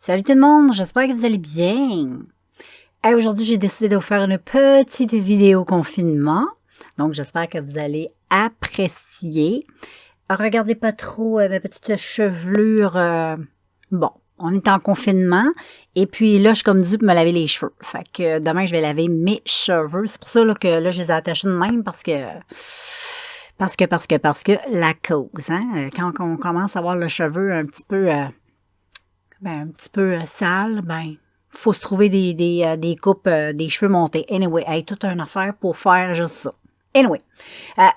Salut tout le monde, j'espère que vous allez bien. Aujourd'hui, j'ai décidé de vous faire une petite vidéo confinement. Donc, j'espère que vous allez apprécier. Regardez pas trop ma petite chevelure. Bon, on est en confinement. Et puis là, je suis comme due pour me laver les cheveux. Fait que demain, je vais laver mes cheveux. C'est pour ça là, que là, je les ai attachés de même parce que la cause. Hein? Quand on commence à avoir le cheveu un petit peu... sale, faut se trouver des coupes, des cheveux montés. Anyway, toute une affaire pour faire juste ça. Anyway,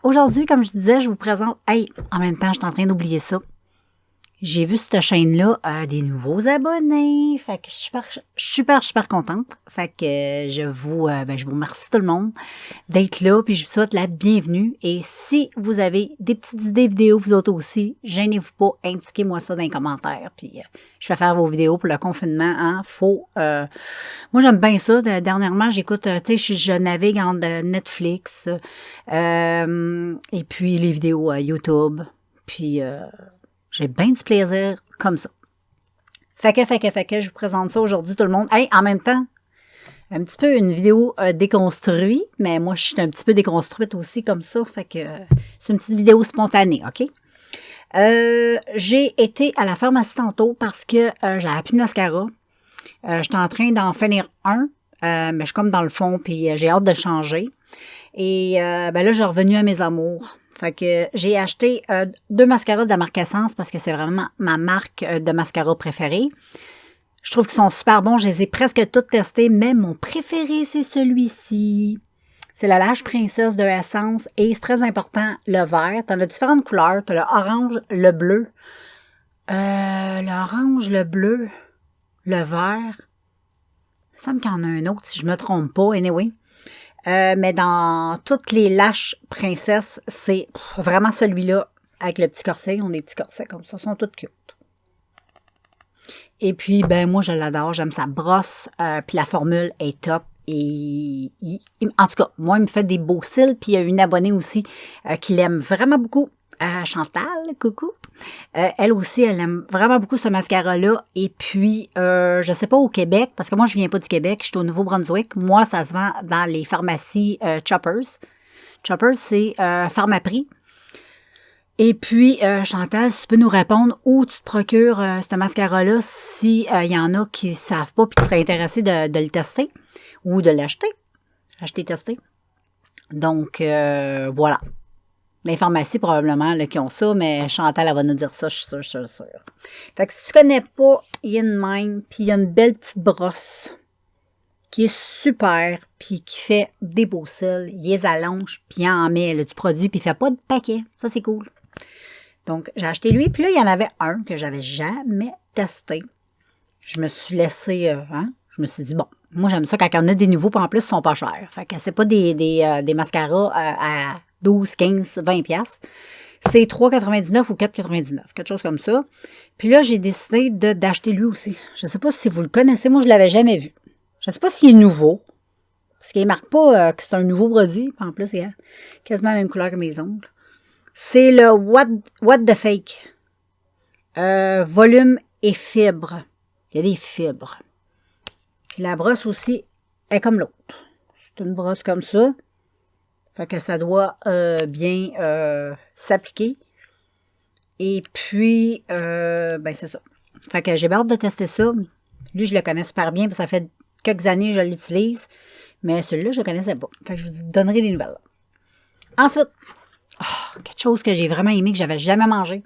aujourd'hui, comme je disais, je vous présente, en même temps, je suis en train d'oublier ça. J'ai vu cette chaîne-là, des nouveaux abonnés. Fait que je suis super contente. Fait que je vous remercie tout le monde d'être là, puis je vous souhaite la bienvenue. Et si vous avez des petites idées vidéo, vous autres aussi, gênez-vous pas, indiquez-moi ça dans les commentaires. Puis je vais faire vos vidéos pour le confinement. Hein. Moi, j'aime bien ça. Dernièrement, j'écoute, je navigue entre Netflix et puis les vidéos YouTube. Puis j'ai bien du plaisir comme ça. Fait que je vous présente ça aujourd'hui tout le monde. En même temps, un petit peu une vidéo déconstruite, mais moi, je suis un petit peu déconstruite aussi comme ça. Fait que c'est une petite vidéo spontanée, OK? J'ai été à la pharmacie tantôt parce que j'avais plus de mascara. J'étais en train d'en finir un, mais je suis comme dans le fond, puis j'ai hâte de le changer. Et là, je suis revenue à mes amours. Fait que j'ai acheté 2 mascaras de la marque Essence parce que c'est vraiment ma marque de mascara préférée. Je trouve qu'ils sont super bons. Je les ai presque tous testés, mais mon préféré, c'est celui-ci. C'est le Lash Princess de Essence et c'est très important, le vert. Tu en as différentes couleurs. Tu as le orange, le bleu. L'orange, le bleu, le vert. Il me semble qu'il y en a un autre si je ne me trompe pas. Anyway. Mais dans toutes les Lash Princess, c'est vraiment celui-là avec le petit corset. Ils ont des petits corsets comme ça. Ils sont tous cute. Et puis, moi, je l'adore. J'aime sa brosse. Puis la formule est top. Et en tout cas, moi, il me fait des beaux cils. Puis il y a une abonnée aussi qui l'aime vraiment beaucoup. Chantal, coucou. Elle aussi, elle aime vraiment beaucoup ce mascara-là. Et puis, je sais pas au Québec, parce que moi, je viens pas du Québec, je suis au Nouveau-Brunswick. Moi, ça se vend dans les pharmacies Choppers. Choppers, c'est Pharmaprix. Et puis, Chantal, si tu peux nous répondre où tu te procures ce mascara-là, si y en a qui savent pas et qui seraient intéressés de le tester ou de l'acheter. Acheter, tester. Donc, voilà. Les pharmacies, probablement, là, qui ont ça, mais Chantal, elle va nous dire ça, je suis sûre. Fait que si tu connais pas, il y a une même, puis il y a une belle petite brosse qui est super, puis qui fait des beaux cils, il les allonge, puis il en met du produit, puis il fait pas de paquet. Ça, c'est cool. Donc, j'ai acheté lui, puis là, il y en avait un que j'avais jamais testé. Je me suis laissée, je me suis dit, bon, moi, j'aime ça quand il y en a des nouveaux, puis en plus, ils sont pas chers. Fait que c'est pas des mascaras à 12, 15, 20 piastres. C'est 3,99 ou 4,99, quelque chose comme ça. Puis là, j'ai décidé d'acheter lui aussi. Je ne sais pas si vous le connaissez. Moi, je ne l'avais jamais vu. Je ne sais pas s'il est nouveau. Parce qu'il ne marque pas que c'est un nouveau produit. Puis en plus, il a quasiment la même couleur que mes ongles. C'est le What the Fake. Volume et fibres. Il y a des fibres. Puis la brosse aussi est comme l'autre. C'est une brosse comme ça. Fait que ça doit bien s'appliquer. Et puis, c'est ça. Fait que j'ai hâte de tester ça. Lui, je le connais super bien, parce que ça fait quelques années que je l'utilise. Mais celui-là, je ne le connaissais pas. Fait que je vous donnerai des nouvelles. Ensuite, quelque chose que j'ai vraiment aimé, que j'avais jamais mangé.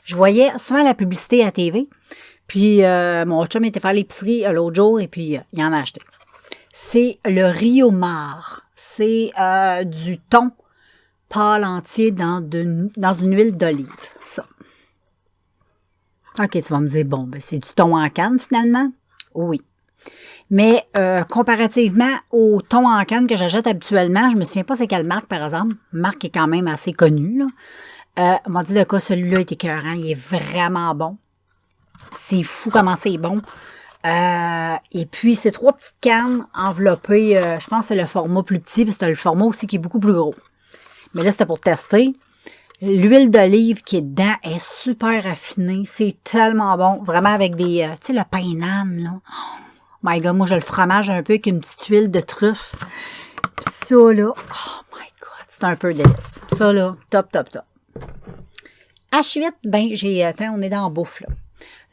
Je voyais souvent la publicité à TV. Puis, mon chum était faire l'épicerie l'autre jour, et puis il en a acheté. C'est le Riomar. C'est du thon pâle entier dans une huile d'olive. Ça. OK, tu vas me dire, bon, c'est du thon en canne finalement? Oui. Mais comparativement au thon en canne que j'achète habituellement, je ne me souviens pas c'est quelle marque, par exemple. Une marque qui est quand même assez connue, là. On m'a dit le cas, celui-là est écœurant. Il est vraiment bon. C'est fou comment c'est bon. Et puis, c'est 3 petites cannes enveloppées. Je pense que c'est le format plus petit, puis c'est le format aussi qui est beaucoup plus gros. Mais là, c'était pour tester. L'huile d'olive qui est dedans est super raffinée. C'est tellement bon. Vraiment avec des... tu sais, le pain nan, là. Oh my God, moi, j'ai le fromage un peu avec une petite huile de truffe. Puis ça, là, oh my God, c'est un peu délice. Ça, là, top, top, top. Ensuite, ben, j'ai... Attends, on est dans la bouffe, là.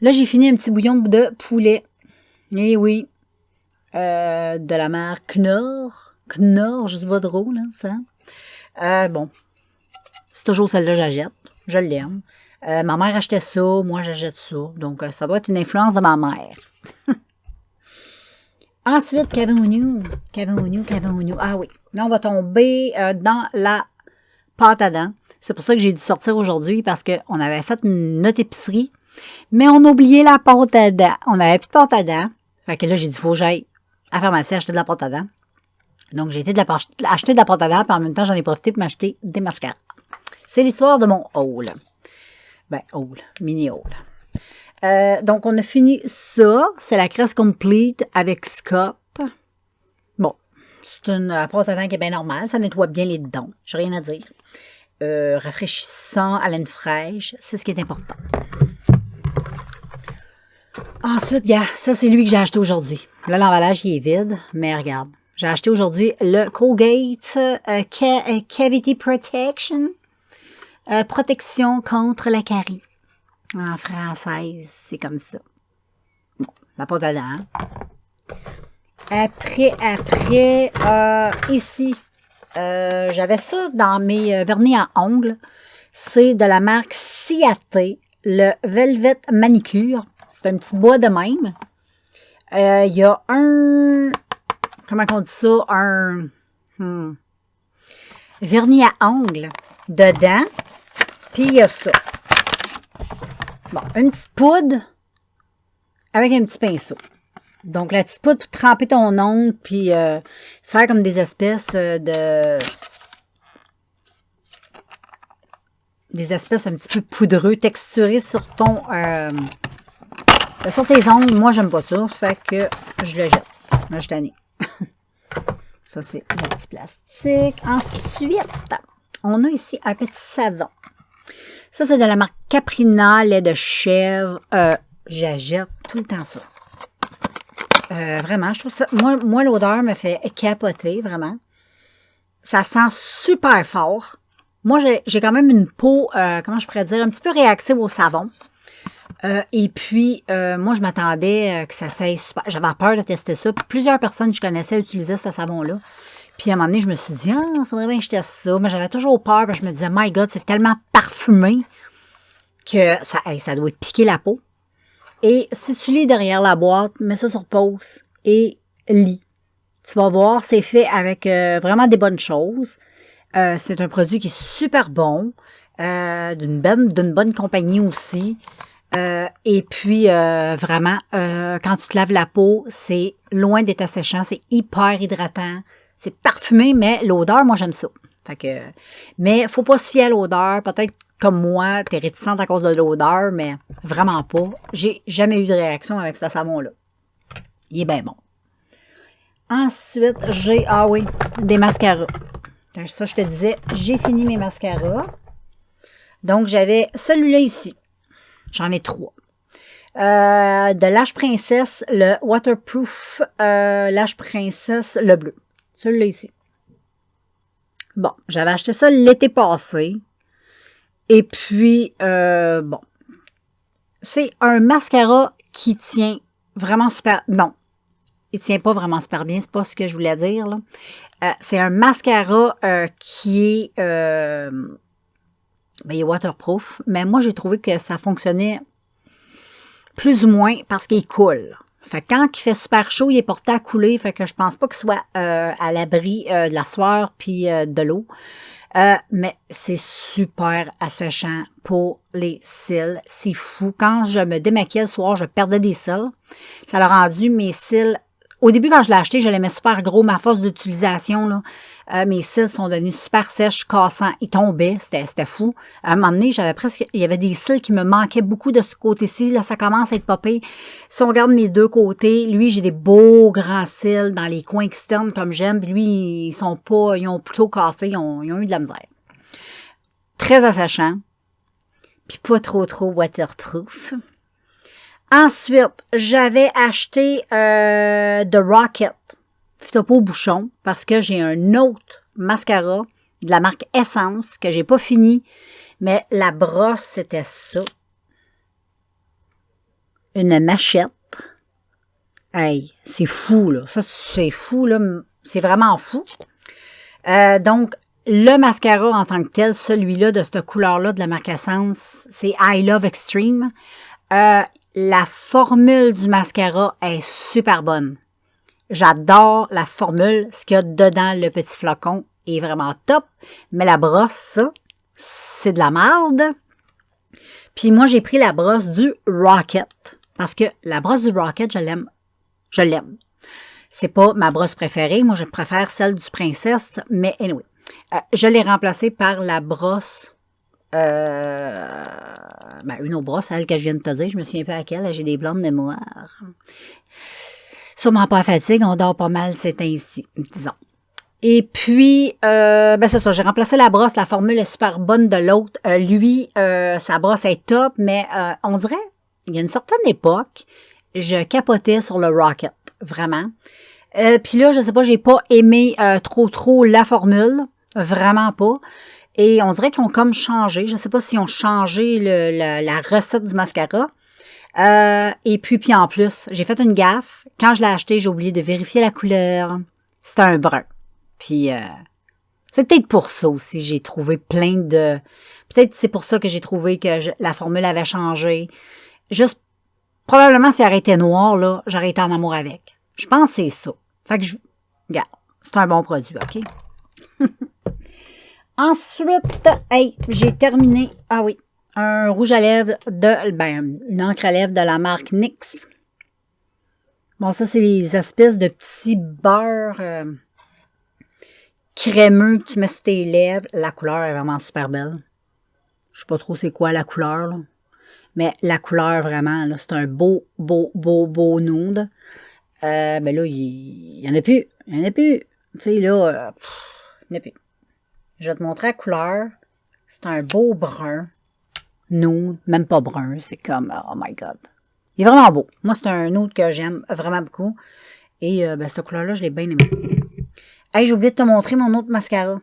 Là, j'ai fini un petit bouillon de poulet. Eh oui. De la marque Knorr. Knorr, je sais pas trop, là, ça. Bon. C'est toujours celle-là que j'achète. Je l'aime. Ma mère achetait ça, moi j'achète ça. Donc, ça doit être une influence de ma mère. Ensuite, qu'avons-nous? Ah oui. Là, on va tomber dans la pâte à dents. C'est pour ça que j'ai dû sortir aujourd'hui parce qu'on avait fait notre épicerie, mais on a oublié la pâte à dents. On n'avait plus de pâte à dents. Fait que là, j'ai dit, faut que j'aille à la pharmacie acheter de la pâte à dents. Donc, j'ai été acheter de la pâte à dents, puis en même temps, j'en ai profité pour m'acheter des mascaras. C'est l'histoire de mon haul. Ben, haul, mini haul. Donc, on a fini ça. C'est la crème complete avec Scop. Bon, c'est une pâte à dents qui est bien normale. Ça nettoie bien les dents. J'ai rien à dire. Rafraîchissant, haleine fraîche. C'est ce qui est important. Ensuite, gars, ça, c'est lui que j'ai acheté aujourd'hui. Là, l'emballage, il est vide, mais regarde. J'ai acheté aujourd'hui le Colgate Cavity Protection. Protection contre la carie. En française, c'est comme ça. Bon, la pâte à dents. Après, ici, j'avais ça dans mes vernis à ongles. C'est de la marque Ciaté, le Velvet Manicure. C'est un petit bois de même. Il y a un... Comment on dit ça? Un... vernis à ongles dedans. Puis il y a ça. Bon, une petite poudre avec un petit pinceau. Donc, la petite poudre pour tremper ton ongle, puis faire comme des espèces des espèces un petit peu poudreux, texturées sur ton... sur tes ongles. Moi, j'aime pas ça, fait que je le jette. Là, je t'en Ça, c'est le petit plastique. Ensuite, on a ici un petit savon. Ça, c'est de la marque Caprina, lait de chèvre. J'achète tout le temps ça. Vraiment, je trouve ça... Moi l'odeur me fait capoter, vraiment. Ça sent super fort. Moi, j'ai quand même une peau, comment je pourrais dire, un petit peu réactive au savon. Et puis, moi, je m'attendais que ça s'aille super... J'avais peur de tester ça. Puis plusieurs personnes que je connaissais utilisaient ce savon-là. Puis à un moment donné, je me suis dit, il faudrait bien que je teste ça. Mais j'avais toujours peur, parce que je me disais, my God, c'est tellement parfumé que ça doit piquer la peau. Et si tu lis derrière la boîte, mets ça sur pause et lis. Tu vas voir, c'est fait avec vraiment des bonnes choses. C'est un produit qui est super bon, d'une bonne compagnie aussi. Et puis, vraiment, quand tu te laves la peau, c'est loin d'être asséchant, c'est hyper hydratant. C'est parfumé, mais l'odeur, moi, j'aime ça. Fait que, mais faut pas se fier à l'odeur. Peut-être comme moi, t'es réticente à cause de l'odeur, mais vraiment pas. J'ai jamais eu de réaction avec ce savon-là. Il est bien bon. Ensuite, j'ai, des mascaras. Ça, je te disais, j'ai fini mes mascaras. Donc, j'avais celui-là ici. J'en ai 3. De Lash Princess, le Waterproof Lash Princess, le bleu. Celui-là ici. Bon, j'avais acheté ça l'été passé. Et puis, bon, c'est un mascara qui tient vraiment super... Non, il tient pas vraiment super bien, c'est pas ce que je voulais dire, là. C'est un mascara qui est... il est waterproof, mais moi, j'ai trouvé que ça fonctionnait plus ou moins parce qu'il coule. Fait que quand il fait super chaud, il est porté à couler, fait que je pense pas qu'il soit à l'abri de la sueur puis de l'eau. Mais c'est super asséchant pour les cils. C'est fou. Quand je me démaquillais le soir, je perdais des cils. Ça a rendu mes cils... Au début, quand je l'ai acheté, je l'aimais super gros. Ma force d'utilisation, là, mes cils sont devenus super sèches, cassants. Ils tombaient. C'était fou. À un moment donné, il y avait des cils qui me manquaient beaucoup de ce côté-ci. Là, ça commence à être popé. Si on regarde mes deux côtés, lui, j'ai des beaux grands cils dans les coins externes comme j'aime. Puis lui, ils ont plutôt cassé. Ils ont eu de la misère. très assèchant, puis pas trop waterproof. Ensuite, j'avais acheté The Rocket, Phytopo au bouchon, parce que j'ai un autre mascara de la marque Essence que j'ai pas fini, mais la brosse, c'était ça. Une machette. Hey, c'est fou, là. Ça, c'est fou, là. C'est vraiment fou. Donc, le mascara en tant que tel, celui-là, de cette couleur-là, de la marque Essence, c'est I Love Extreme. La formule du mascara est super bonne. J'adore la formule. Ce qu'il y a dedans, le petit flacon, est vraiment top. Mais la brosse, ça, c'est de la merde. Puis moi, j'ai pris la brosse du Rocket. Parce que la brosse du Rocket, je l'aime. Je l'aime. C'est pas ma brosse préférée. Moi, je préfère celle du Princesse. Mais anyway, je l'ai remplacée par la brosse... une autre brosse, celle que je viens de te dire. Je me souviens pas à laquelle. J'ai des blancs de mémoire. Sûrement pas à fatigue. On dort pas mal ces temps-ci, disons. Et puis, c'est ça. J'ai remplacé la brosse. La formule est super bonne de l'autre. Lui, sa brosse est top. Mais on dirait, il y a une certaine époque... Je capotais sur le Rocket, vraiment. Puis là, je sais pas, j'ai pas aimé trop la formule, vraiment pas. Et on dirait qu'ils ont comme changé. Je sais pas s'ils ont changé la recette du mascara. Et puis en plus, j'ai fait une gaffe. Quand je l'ai acheté, j'ai oublié de vérifier la couleur. C'était un brun. Puis c'est peut-être pour ça aussi, j'ai trouvé plein de... Peut-être c'est pour ça que j'ai trouvé que la formule avait changé. Juste probablement, si elle aurait été noire, là, j'aurais été en amour avec. Je pense que c'est ça. Fait que regarde, c'est un bon produit, OK? Ensuite, j'ai terminé, un rouge à lèvres une encre à lèvres de la marque NYX. Bon, ça, c'est les espèces de petits beurres crémeux que tu mets sur tes lèvres. La couleur est vraiment super belle. Je sais pas trop c'est quoi la couleur, là. Mais la couleur, vraiment, là, c'est un beau nude. Mais là, il n'y en a plus. Il n'y en a plus. Tu sais, là, il n'y en a plus. Je vais te montrer la couleur. C'est un beau brun. Nude. Même pas brun. C'est comme, oh my God. Il est vraiment beau. Moi, c'est un nude que j'aime vraiment beaucoup. Et, cette couleur-là, je l'ai bien aimé. Hey, j'ai oublié de te montrer mon autre mascara.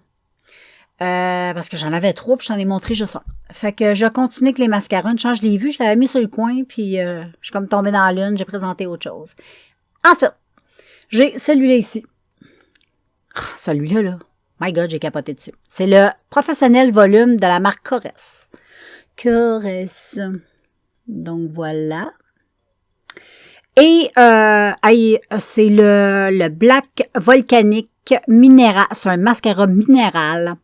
Parce que j'en avais trop, puis j'en ai montré juste un. Fait que je continue avec les mascaras. Une chance, je l'ai vu, je l'avais mis sur le coin, puis je suis comme tombée dans la lune, j'ai présenté autre chose. Ensuite, j'ai celui-là ici. Celui-là, là. My God, j'ai capoté dessus. C'est le Professionnel Volume de la marque Corès. Corès. Donc, voilà. Et c'est le Black Volcanique Minéral. C'est un mascara minéral.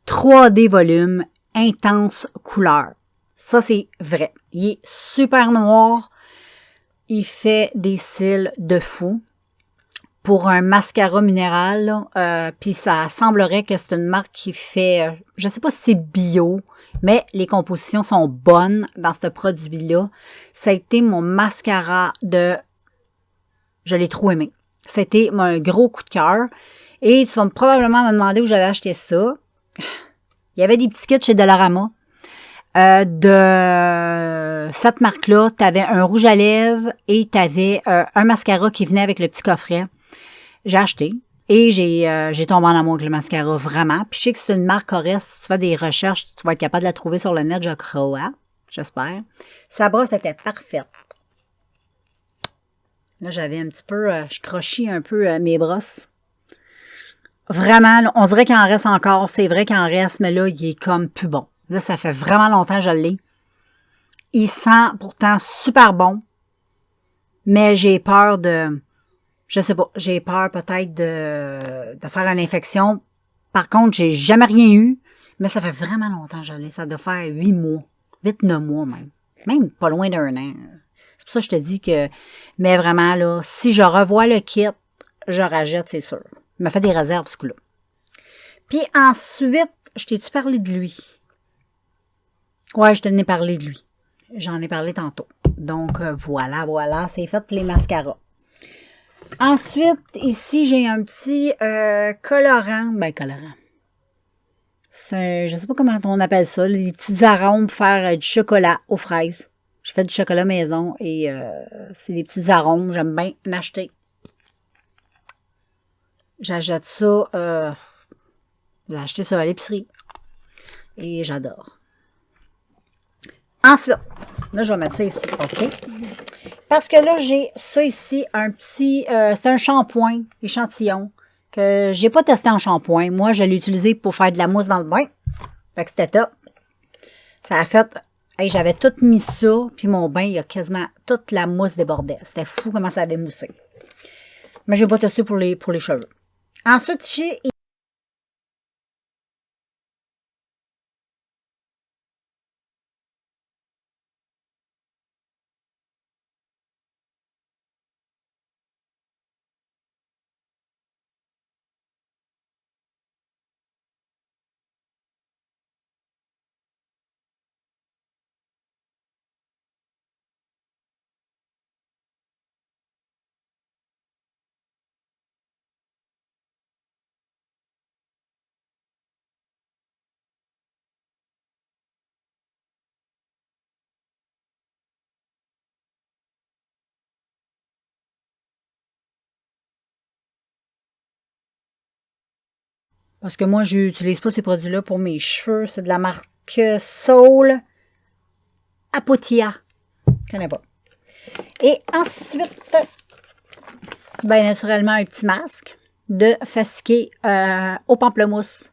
3D volume, intense couleur. Ça, c'est vrai. Il est super noir. Il fait des cils de fou. Pour un mascara minéral, puis ça semblerait que c'est une marque qui fait, je sais pas si c'est bio, mais les compositions sont bonnes dans ce produit-là. Ça a été mon mascara je l'ai trop aimé. C'était un gros coup de cœur. Et tu vas probablement me demander où j'avais acheté ça. Il y avait des petits kits chez Dollarama. De cette marque-là, tu avais un rouge à lèvres et tu avais un mascara qui venait avec le petit coffret. J'ai acheté et j'ai tombé en amour avec le mascara, vraiment. Puis je sais que c'est une marque Corès. Si tu fais des recherches, tu vas être capable de la trouver sur le net, je crois. J'espère. Sa brosse était parfaite. Là, j'avais un petit peu... je crochis un peu mes brosses. Vraiment, là, on dirait qu'il en reste encore. C'est vrai qu'il en reste, mais là, il est comme plus bon. Là, ça fait vraiment longtemps que je l'ai. Il sent pourtant super bon. Mais j'ai peur de... Je sais pas, j'ai peur peut-être de faire une infection. Par contre, j'ai jamais rien eu, mais ça fait vraiment longtemps que je l'ai. Ça doit faire 8 mois, 8-9 mois même. Même pas loin d'1 an. C'est pour ça que je te dis que... Mais vraiment, là, si je revois le kit, je rachète, c'est sûr. Il m'a fait des réserves, ce coup-là. Puis ensuite, je t'ai-tu parlé de lui? Ouais, je t'en ai parlé de lui. J'en ai parlé tantôt. Donc, voilà, c'est fait pour les mascaras. Ensuite, ici, j'ai un petit colorant. Ben, colorant. Je ne sais pas comment on appelle ça, les petits arômes pour faire du chocolat aux fraises. J'ai fait du chocolat maison et c'est des petits arômes. J'aime bien en acheter. J'achète ça, j'ai acheté ça à l'épicerie. Et j'adore. Ensuite, là, je vais mettre ça ici, OK? Parce que là, j'ai ça ici, un petit... c'est un shampoing échantillon que j'ai pas testé en shampoing. Moi, je l'ai utilisé pour faire de la mousse dans le bain. Fait que c'était top. Ça a fait... Hey, j'avais tout mis ça, puis mon bain, il y a quasiment toute la mousse débordait. C'était fou comment ça avait moussé. Mais je n'ai pas testé pour les cheveux. Ensuite, j'ai... Parce que moi, je n'utilise pas ces produits-là pour mes cheveux. C'est de la marque Soul Apotia. Je ne connais pas. Et ensuite, bien naturellement, un petit masque de Fasqué au pamplemousse.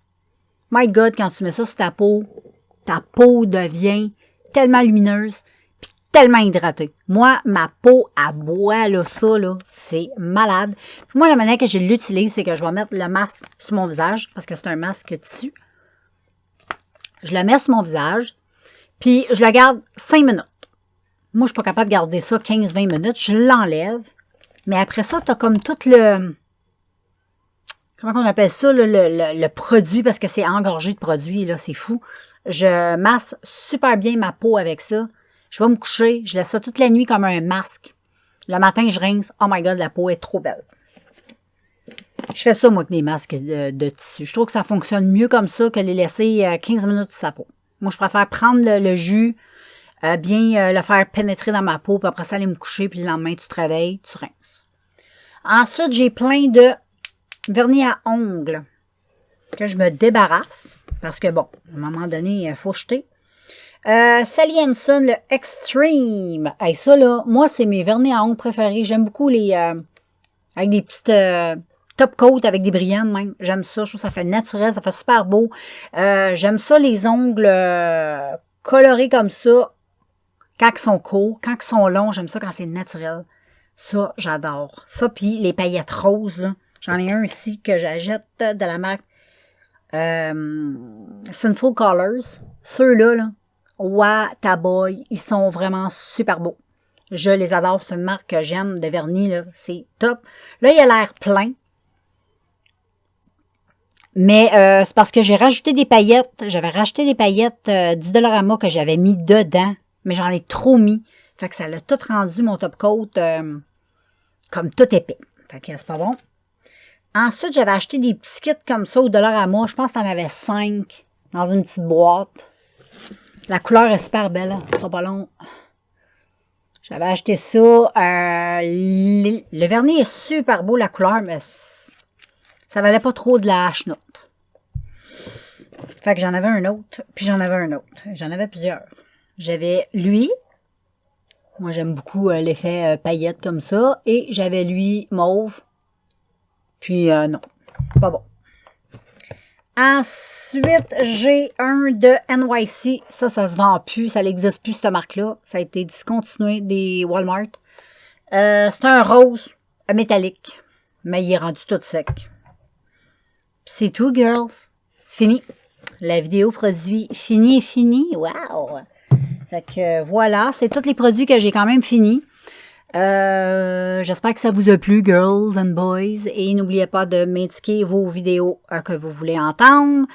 My God, quand tu mets ça sur ta peau devient tellement lumineuse puis tellement hydratée. Moi, ma peau, elle boit là, ça, là, c'est malade. Puis moi, la manière que je l'utilise, c'est que je vais mettre le masque sur mon visage parce que c'est un masque tissu. Je le mets sur mon visage, puis je le garde 5 minutes. Moi, je suis pas capable de garder ça 15-20 minutes. Je l'enlève. Mais après ça, tu as comme tout le... Comment on appelle ça, le produit, parce que c'est engorgé de produits, là, c'est fou. Je masse super bien ma peau avec ça. Je vais me coucher, je laisse ça toute la nuit comme un masque. Le matin, je rince. Oh my God, la peau est trop belle. Je fais ça, moi, avec des masques de tissu. Je trouve que ça fonctionne mieux comme ça que les laisser 15 minutes sur sa peau. Moi, je préfère prendre le jus, bien le faire pénétrer dans ma peau, puis après ça, aller me coucher, puis le lendemain, tu te réveilles, tu rinces. Ensuite, j'ai plein de vernis à ongles que je me débarrasse, parce que, bon, à un moment donné, il faut jeter. Sally Hansen, le Extreme. Hey, ça, là, moi, c'est mes vernis à ongles préférés. J'aime beaucoup les... avec des petites... top coat avec des brillants même. J'aime ça. Je trouve que ça fait naturel. Ça fait super beau. J'aime ça, les ongles colorés comme ça. Quand ils sont courts. Quand ils sont longs, j'aime ça quand c'est naturel. Ça, j'adore. Ça, puis les paillettes roses, là. J'en ai un ici que j'achète de la marque Sinful Colors. Ceux-là, là. Wataboy, ils sont vraiment super beaux. Je les adore. C'est une marque que j'aime de vernis, là. C'est top. Là, il a l'air plein. Mais c'est parce que j'ai rajouté des paillettes. J'avais racheté des paillettes du Dollarama que j'avais mis dedans. Mais j'en ai trop mis. Fait que ça l'a tout rendu, mon top coat, comme tout épais. Fait que c'est pas bon. Ensuite, j'avais acheté des petits kits comme ça au Dollarama. Je pense que t'en avais 5 dans une petite boîte. La couleur est super belle. Hein? Ça sera pas long. J'avais acheté ça. Le vernis est super beau, la couleur, mais ça valait pas trop de la hache-note. Fait que j'en avais un autre, puis j'en avais un autre. J'en avais plusieurs. J'avais lui. Moi, j'aime beaucoup l'effet paillette comme ça. Et j'avais lui mauve. Puis non, pas bon. Ensuite, j'ai un de NYC. Ça se vend plus. Ça n'existe plus, cette marque-là. Ça a été discontinué des Walmart. C'est un rose métallique. Mais il est rendu tout sec. C'est tout, girls. C'est fini. La vidéo produit fini et fini. Wow! Fait que voilà, c'est tous les produits que j'ai quand même finis. J'espère que ça vous a plu, girls and boys. Et n'oubliez pas de m'indiquer vos vidéos que vous voulez entendre.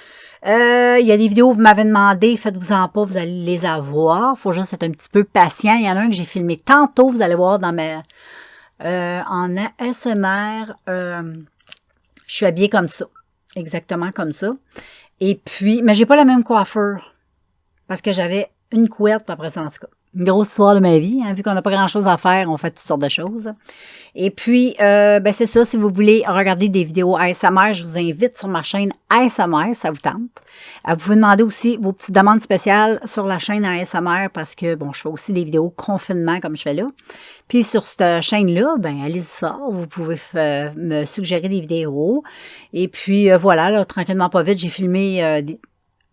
Il y a des vidéos que vous m'avez demandé, faites-vous-en pas, vous allez les avoir. Il faut juste être un petit peu patient. Il y en a un que j'ai filmé tantôt, vous allez voir dans ma... en ASMR, je suis habillée comme ça. Exactement comme ça. Et puis, mais j'ai pas la même coiffure. Parce que j'avais une couette, puis après ça, en tout cas. Une grosse histoire de ma vie, hein, vu qu'on n'a pas grand-chose à faire, on fait toutes sortes de choses. Et puis, ben c'est ça, si vous voulez regarder des vidéos ASMR, je vous invite sur ma chaîne ASMR, ça vous tente. Vous pouvez demander aussi vos petites demandes spéciales sur la chaîne ASMR parce que, bon, je fais aussi des vidéos confinement comme je fais là. Puis sur cette chaîne-là, ben allez-y fort, vous pouvez me suggérer des vidéos. Et puis, voilà, là, tranquillement pas vite, j'ai filmé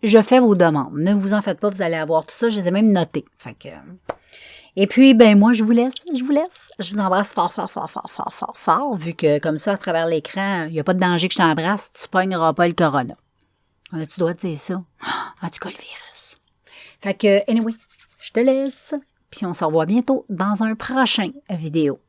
je fais vos demandes. Ne vous en faites pas, vous allez avoir tout ça. Je les ai même notées. Fait que... Et puis, ben moi, je vous laisse. Je vous embrasse fort, fort, fort, fort, fort, fort, fort, vu que comme ça, à travers l'écran, il n'y a pas de danger que je t'embrasse, tu pogneras pas le corona. On a-tu le droit de dire ça? En tout cas, le virus. Fait que, anyway, je te laisse. Puis on se revoit bientôt dans un prochain vidéo.